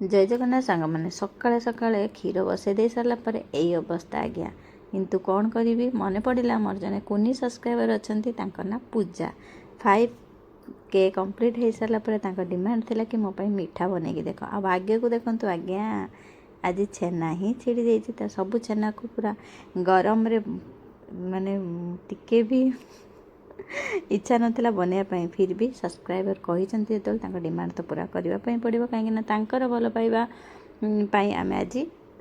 जय जगन्नाथ सांग मैंने सकाଳେ सकाळे क्षीर बसई दे सारा पर यही अवस्था आज्ञा किंतु कौन करी मन पड़ा मोर जने कुनी सब्सक्राइबर अच्छा ना पूजा 5K कंप्लीट हो सारापर डिमांड थिला कि मोपाई मीठा बनैकी देख आ भाग्य को देखु आज्ञा आज छेना ही छिड़ी जाइए सब छेना को पूरा गरम रे माने टिके भी इच्छा नाला बनवाई फिर भी सब्सक्राइबर कहते जो डिमांड तो पूरा करने पड़ो कहीं भल पाइबा आम आज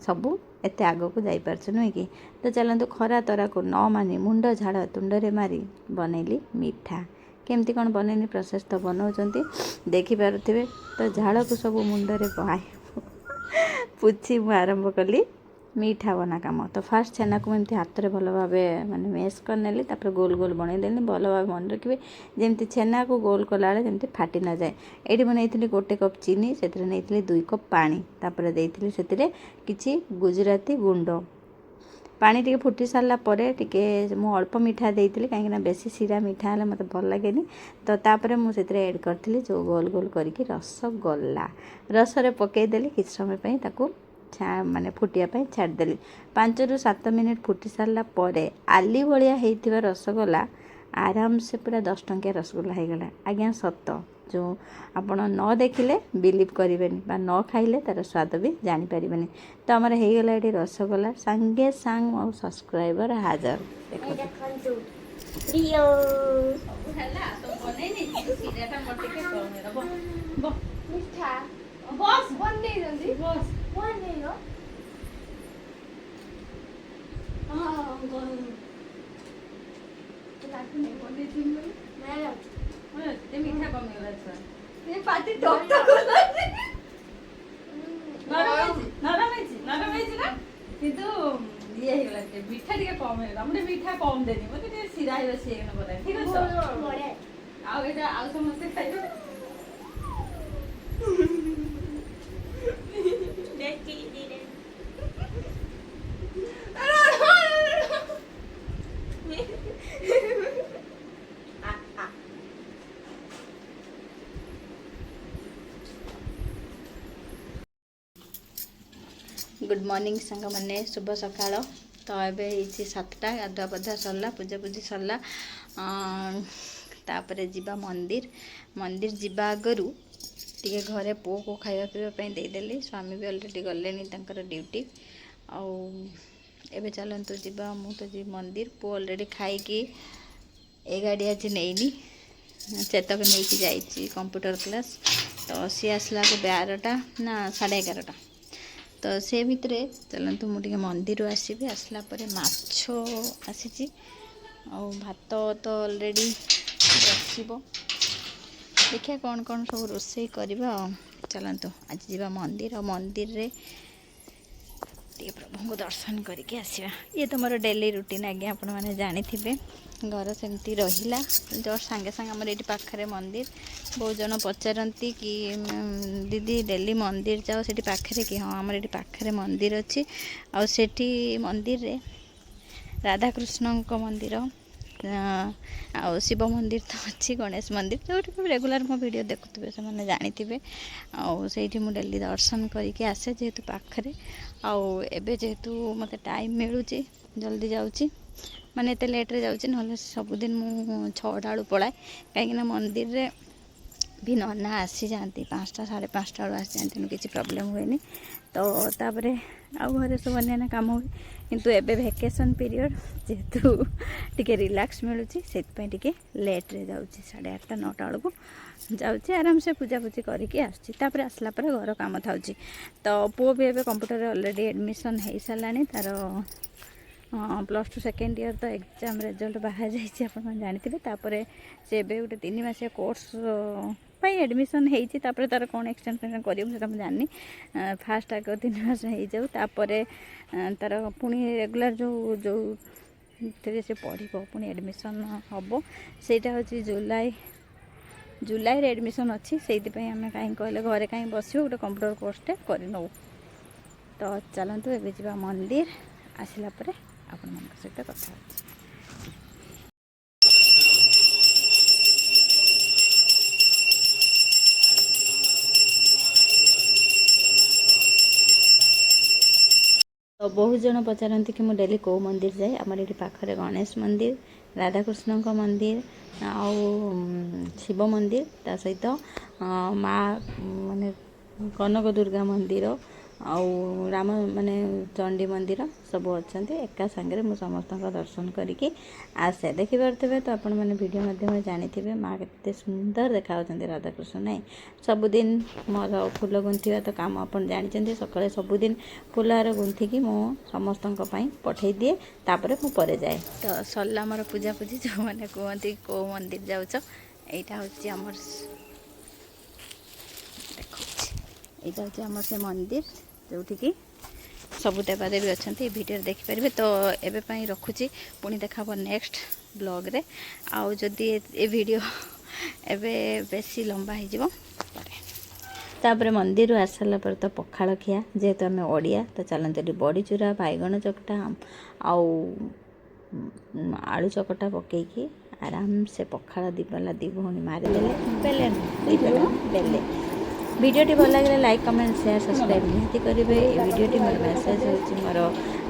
सबू एत आग को जापार नुह कि तो चलतु खरा तरा को न मानी मुंड झाड़ तुंडे मारी बनैली मीठा केमती कौन बनैनी प्रोसेस तो बनाऊँ देखिपे तो झाड़ को सब मुंडे पुछी मुझे आरंभ कली मीठा बना कम तो फास्ट छेना को एमती हाथ में भल भाव माने मेस करनेली गोल गोल बनईदेली भल भाव मन रखिए जमी छेना को गोल कला जमी फाटी न जाए। ये बनई गोटे कप चीनी से नहीं 2 कप पानी तापर देती से किसी गुजराती गुंड पानी टी फुटी सारा टे मु अल्प मीठा देती कहीं बेसी सीरा मीठा है मत भल लगे तो तापर मुझे ऐड करी जो गोल गोल करके रसगोल्ला रसरे पकईदेली किसी समय माने फुटियापाई छाड़देली 5 ରୁ 7 मिनिट फुटी सारापर आली भाया होता रसगोल्ला आराम से पूरा 10 टंकिया रसगोल्ला हो गला आज्ञा सत जो आपण न देखिले बिलीव करेंगे न खाइले तार स्वाद भी जानीपर तो आमर हो गला ये रसगोल्ला सांगे सांग मो सब्सक्राइबर हाजर मीठा कमी पाटी टक टक नरम ना किंतु ये हो गला मीठा टे कम है मुझे मीठा कम देनी मतलब सीरा सी बना ठीक है आ समस्ते खाइबे गुड मॉर्निंग सांग मैंने शुभ सकाळ तो ये 7टा गाधुआ पाधुआ सरला पूजा पूजी सरला तापर जीवा मंदिर मंदिर जीवा आगरू टे घरे पुओ को खाଇବା पीवा देदेली स्वामी भी अलरेडी गले ड्यूटी आबे चलतु जीवा मु तो जी मंदिर पुओ अलरेडी खाई ए गाड़ी आज नहीं चेतक नहीं जाइए कंप्यूटर क्लास तो सी आसला को 12टा ना 11:30 तो से भितर चलतु मुझे मंदिर आसबि आसला माछ आसी भात तो ऑलरेडी बसब देखिए कौन कौन सब रोषे करवा चलतु आज जीवा मंदिर और मंदिर रे प्रभु को दर्शन करके आसवा ये तो मोर डेली रूटीन आज्ञा आपण मैंने जानी थे घर सेमती रहिला जस्ट सांगे सांगे आमर ये पाखे मंदिर बहुत जन पचारती कि दीदी डेली मंदिर जाओ से पाखे कि हाँ आमर ये पाखे मंदिर अच्छी आठी मंदिर रे राधाकृष्ण मंदिर आ शिव मंदिर तो अच्छी गणेश मंदिर जो रेगुलर मो वीडियो देखुए से मैंने जानी थे आठी मुझे डेली दर्शन करके आसे जेहेतु पाखे आबे जेहेतु मत टाइम मिलूँ जल्दी जाऊँगी माने एत लेट्रे जाऊँगी ना सबुदिन मु 6टा बेलू पलाए कहीं मंदिर रे भी नना आसी जाती 5टा 5:30 बेलू आसी जाती किसी प्रोब्लेम हुए तो तापर आउ घरे सब अन्य काम हुए किंतु एबे वेकेशन पीरियड जेहेतु टिके रिलैक्स मिलूँ से लेट्रे जाऊँगी 8:30 9टा बेलू जाऊँगी आराम से पूजा पूजी करके आसपर आसला घर काम था तो पुओ भी एबे कंप्यूटर ऑलरेडी एडमिशन हो सारा तार +2 सेकेंड ईयर तो एग्जाम रिजल्ट बाहर जाइए आप जानते तापर से गोटे 3 मासिया कोर्स एडमिशन होती तार कौन एक्सटेंशन कर जानी फास्ट आगे 3 मास हो जाऊ तापर तार पुणी रेगुलर जो जो से पढ़ो पुणी एडमिशन हम सेटा हूँ जुलाई रे एडमिशन अच्छी से आम कहीं कहले घरे कहीं बस गोटे कंप्यूटर कोर्सटे कर नौ तो चलतु ए जा मंदिर आसला आपण सहित कथा तो बहुत जन पचारती कि मुझे डेली कौ मंदिर जाए आमर ये पाखे गणेश मंदिर राधाकृष्ण मंदिर आउ शिव मंदिर ता सहित माँ माने कनक दुर्गा मंदिर आउ राम माने चंडी मंदिर सब अच्छा एका सांगे मु समस्त दर्शन करी आसे देखिपे तो आपण मैंने वीडियो माध्यम जानी माँ के सुंदर देखा राधाकृष्ण नहीं सबुदिन मोर फूल गुंथा तो काम आप जानते सकाଳେ सबुदिन फूलहार गुंथिकी मु समस्त पठे दिए तापर मु परे जाए तो सरला मोर पूजा पूजी जो मैंने कहते कौ मंदिर जाऊच यहाँ हूँ आमर देखा यहाँ हूँ आम से मंदिर जोठिकी सब देवादेवी अच्छा वीडियो देखिपारे तो एवं रखुची पुणी देखा नेक्स्ट ब्लॉग रे आउ जदि ए वीडियो एवं बेसी लंबा हो तापर मंदिर आस सारा पर तो पखाड़ खिया जेहेतु आम ओडिया तो चलते बड़ी चूरा बैगण चकटा आउ आलू चकटा पकईकी आराम से पखाड़ दीपाला दी भौणी मारिदेले बेले बेले वीडियोटी भल लगे लाइक कमेंट शेयर सब्सक्राइब निहाती करेंगे। वीडियोटी मोर मेसेज हो मोर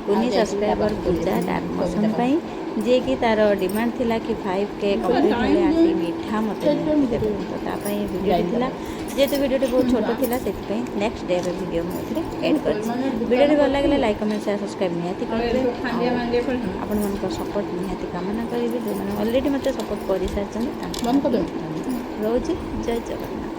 कुनी सब्सक्राइबर पूजा डार्क मोशन जी कि तार डिमांड थिला कि 5K कंप्लीट होले आंटी मीठा मत देबे तो तापाई वीडियोटी थिला जेहेतु वीडियोटी बहुत छोट थिला सेति नेक्स्ट डे वीडियो मुझे एड कर वीडियोटी भल लगे लाइक कमेंट शेयर सब्सक्राइब निहाती करेंगे। आपण मन सपोर्ट निहाती कामना करेंगे जो मैंने ऑलरेडी मत सपोर्ट कर सारी रोज जय जगन्नाथ।